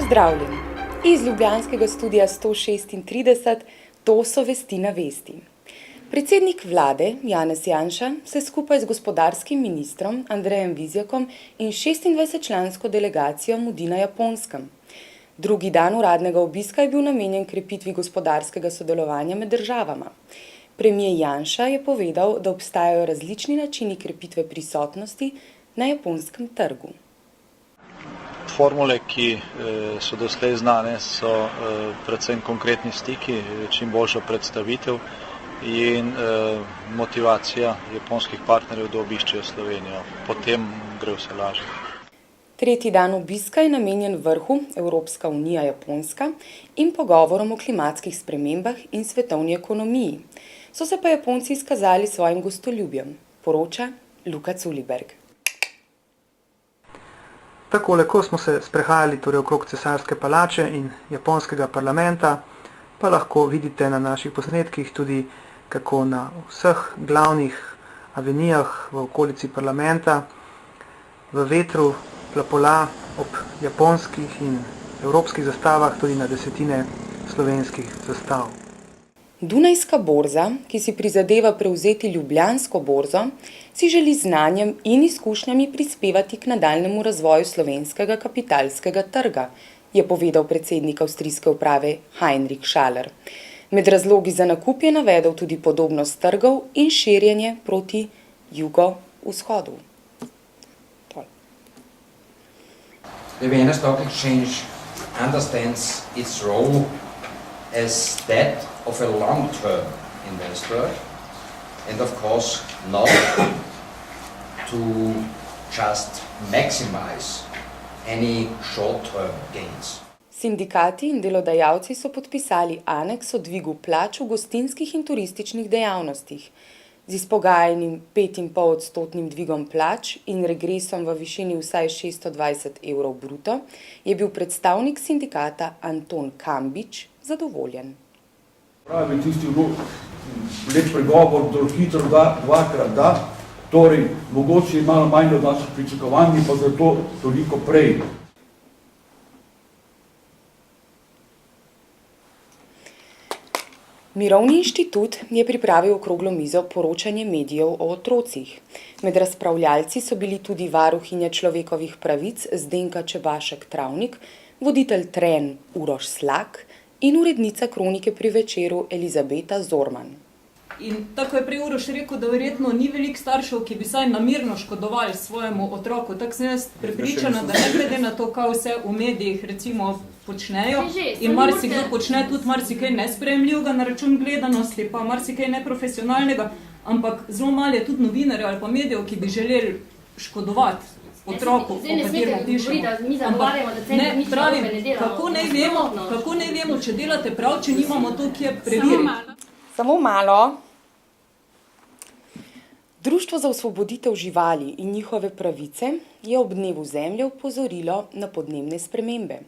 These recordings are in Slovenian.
Pozdravljeni! Iz ljubljanskega studia 136, to so vesti na vesti. Predsednik vlade Janez Janša se skupaj z gospodarskim ministrom Andrejem Vizjakom in 26-člansko delegacijo mudi na Japonskem. Drugi dan uradnega obiska je bil namenjen krepitvi gospodarskega sodelovanja med državama. Premier Janša je povedal, da obstajajo različni načini krepitve prisotnosti na japonskem trgu. Formule, ki so doslej znane, so predvsem konkretni stiki, čim boljša predstavitev in motivacija japonskih partnerjev, da obiščejo Slovenijo. Potem gre vse lažje. Tretji dan obiska je namenjen vrhu Evropska unija-Japonska in pogovorom o klimatskih spremembah in svetovni ekonomiji. So se pa Japonci izkazali svojim gostoljubjem, poroča Luka Culiberg. Takole, ko smo se sprehajali okrog cesarske palače in japonskega parlamenta, pa lahko vidite na naših posnetkih tudi, kako na vseh glavnih avenijah v okolici parlamenta v vetru plapola ob japonskih in evropskih zastavah tudi na desetine slovenskih zastav. Dunajska borza, ki si prizadeva prevzeti Ljubljansko borzo, si želi z znanjem in izkušnjami prispevati k nadaljnjemu razvoju slovenskega kapitalskega trga, je povedal predsednik avstrijske uprave Heinrich Schaller. Med razlogi za nakup je navedel tudi podobnost trgov in širjenje proti jugovzhodu. The Vienna Stock Exchange understands its role as that of a long-term investor and of course not to just maximize any short-term gains. Sindikati in delodajalci so podpisali aneks o dvigu plač v gostinskih in turističnih dejavnostih. Z izpogajanim 5,5% dvigom plač in regresom v višini vsaj 620 evrov bruto je bil predstavnik sindikata Anton Kambič zadovoljen. Pravi tisti lep pregovor, da hitro da, dvakrat da, torej mogoče je malo manj od naših pričakovanj, pa zato toliko prej. Mirovni inštitut je pripravil okroglo mizo Poročanje medijev o otrocih. Med razpravljalci so bili tudi varuhinja človekovih pravic Zdenka Čebašek-Travnik, voditelj Tren Uroš Slak in urednica kronike pri Večeru Elizabeta Zorman. In tako je prej Uroš rekel, da verjetno ni veliko staršev, ki bi saj namerno škodovali svojemu otroku. Tako sem jaz prepričana, da ne glede na to, kaj vse v medijih recimo počnejo in marsikdo počne tudi marsikaj nesprejemljivega na račun gledanosti, pa marsikaj neprofesionalnega, ampak zelo malo je tudi novinarjev ali pa medijev, ki bi želeli škodovati otroku, o katerem pišemo. Ampak ne pravim, kako ne vemo, če delate prav, če nimamo to, kje preveriti. Samo malo. Društvo za osvoboditev živali in njihove pravice je ob dnevu zemlje opozorilo na podnebne spremembe.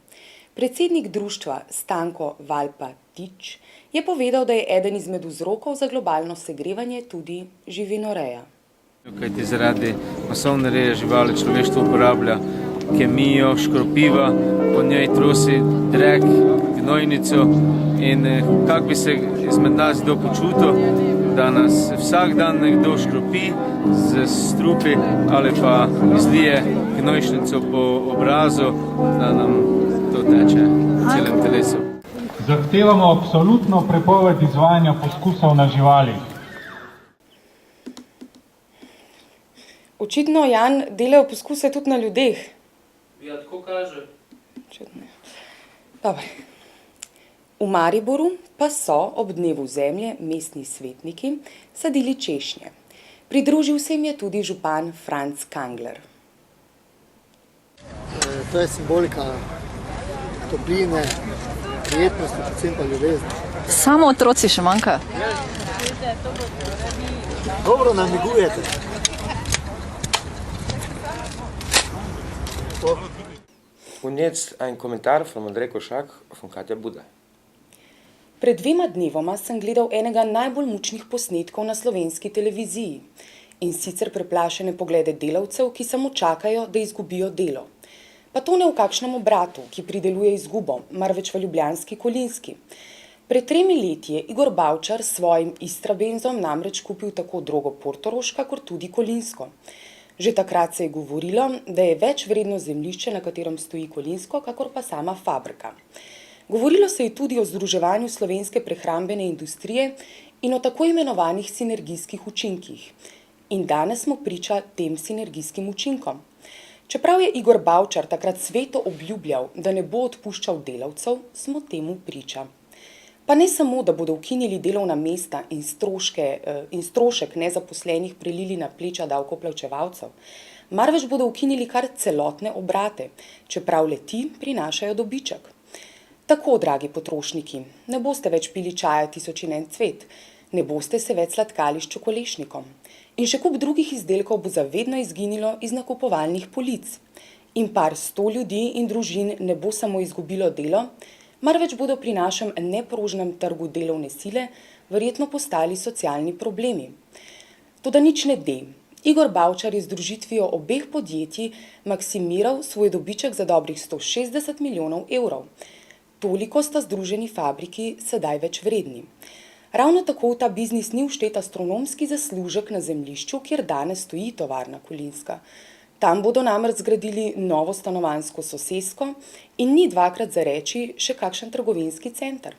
Predsednik društva Stanko Valpatič je povedal, da je eden izmed vzrokov za globalno segrevanje tudi živinoreja. Kajti zaradi masovne reje živali človeštvo uporablja kemijo, škropiva, po njej trosi drek, gnojnico in kako bi se izmed nas kdo počutil, da nas vsak dan nekdo škropi z strupi ali pa izlije gnojšnico po obrazu, da nam to teče v celem telesu. Zahtevamo absolutno prepoved izvajanja poskusov na živalih. Očitno, Jan, delajo poskuse tudi na ljudeh. Ja, tako kaže. Dobre. V Mariboru pa so ob dnevu zemlje mestni svetniki sadili češnje. Pridružil se jim je tudi župan Franc Kangler. To je simbolika topline, prijetnosti, predvsem pa ljubezni. Samo otroci še manjka. Dobro namigujete. Und jetzt ein Kommentar von Andrej Košak von Katja Buda. Pred 2 dnevoma sem gledal enega najbolj mučnih posnetkov na slovenski televiziji. In sicer preplašene poglede delavcev, ki samo čakajo, da izgubijo delo. Pa to ne v kakšnem obratu, ki prideluje izgubo, marveč v ljubljanski Kolinski. Pred 3 leti je Igor Bavčar s svojim Istrabenzom namreč kupil tako Drogo Portoroška kot tudi Kolinsko. Že takrat se je govorilo, da je več vredno zemljišče, na katerem stoji Kolinsko, kakor pa sama fabrika. Govorilo se je tudi o združevanju slovenske prehrambene industrije in o tako imenovanih sinergijskih učinkih. In danes smo priča tem sinergijskim učinkom. Čeprav je Igor Bavčar takrat sveto obljubljal, da ne bo odpuščal delavcev, smo temu priča. Pa ne samo, da bodo ukinili delovna mesta in strošek nezaposlenih prelili na pleča davkoplačevalcev, marveč bodo ukinili kar celotne obrate, čeprav le-ti prinašajo dobiček. Tako, dragi potrošniki, ne boste več pili čaja tisoč in en cvet, ne boste se več sladkali s čokolešnikom. In še kup drugih izdelkov bo zavedno izginilo iz nakupovalnih polic. In par 100 ljudi in družin ne bo samo izgubilo delo, marveč bodo pri našem neprožnem trgu delovne sile verjetno postali socialni problemi. Toda nič ne de. Igor Bavčar je z združitvijo obeh podjetij maksimiral svoj dobiček za dobrih 160 milijonov evrov. Toliko sta združeni fabriki sedaj več vredni. Ravno tako v ta biznis ni vštet astronomski zaslužek na zemljišču, kjer danes stoji tovarna Kolinska. Tam bodo namreč zgradili novo stanovanjsko sosesko in ni dvakrat za reči še kakšen trgovinski center.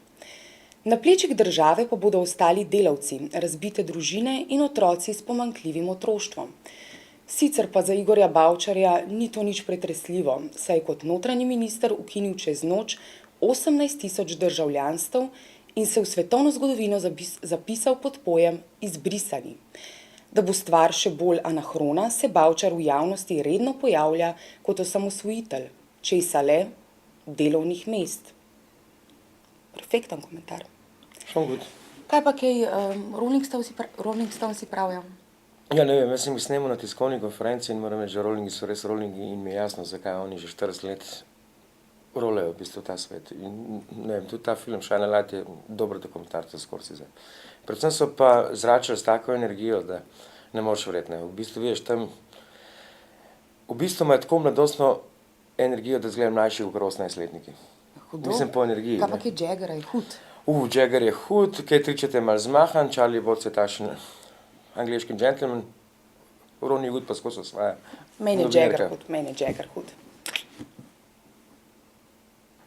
Na plečih države pa bodo ostali delavci, razbite družine in otroci s pomanjkljivim otroštvom. Sicer pa za Igorja Bavčarja ni to nič pretresljivo, saj je kot notranji minister ukinil čez noč 18 000 državljanstev in se v svetovno zgodovino zapisal pod pojem izbrisani. Da bo stvar še bolj anahrona, se Bavčar v javnosti redno pojavlja kot osamosvojitelj, česa le delovnih mest. Perfekten komentar. Kaj pa kaj Rolling Stones pravijo? Ja, ne vem, jaz sem jih snemal na tiskovni konferenci in moram reči, da Rollingi so res Rollingi in mi je jasno, zakaj oni že 40 let rolejo v bistvu ta svet. In ne vem, tudi ta film Shine a Light je dober dokumentarc za Scorsese. Predvsem so pa zračali s tako energijo, da ne moreš verjeti. V bistvu vidiš tam, v bistvu ima tako mladostno energijo, da zgleda mlajši kot 18-letniki. Mislim po energiji. Kaj pa kaj Jagger je hud? Jagger je hud, kaj tričete malo zmahan, Charlie Watts je takšen angliški gentleman, Ronnie Wood pa skozi osvaja. Meni je Jagger hud.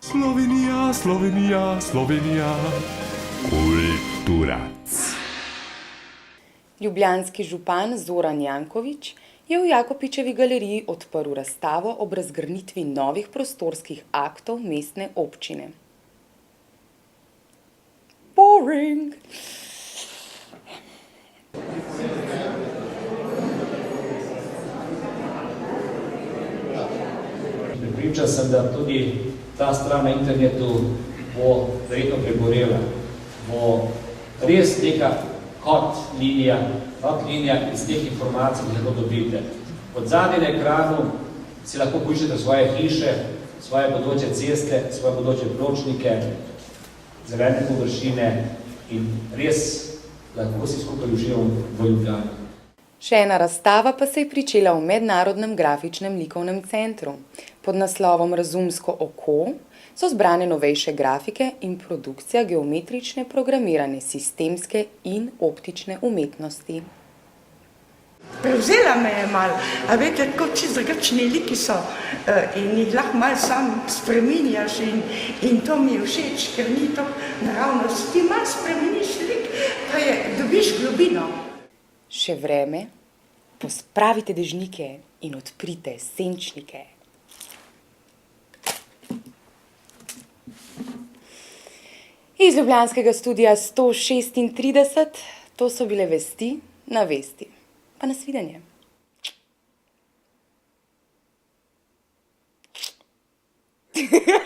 Slovenija, Slovenija, Slovenija. Kulturac. Ljubljanski župan Zoran Janković je v Jakopičevi galeriji odprl razstavo ob razgrnitvi novih prostorskih aktov mestne občine. Boring! Pripričan sem, da tudi ta stran na internetu bo verjetno pregorela. Bo res neka hot linija iz teh informacij, ki lahko dobite. Od zadnje na ekranu si lahko poiščete svoje hiše, svoje bodoče ceste, svoje bodoče pločnike, zelene površine in res lahko si skupaj uživamo v Ljubljani. Še ena razstava pa se je pričela v Mednarodnem grafičnem likovnem centru. Pod naslovom Razumsko oko so zbrane novejše grafike in produkcija geometrične programirane sistemske in optične umetnosti. Prevzela me je malo, a veste, tako čisto drugačni liki so in jih lahko malo sam spreminjaš in to mi je všeč, ker ni to naravno. Ti malo spremeniš lik, pa dobiš globino. Še vreme, pospravite dežnike in odprite senčnike. Iz ljubljanskega studia 136, to so bile vesti na vesti. Pa nasvidenje. Ha ha ha!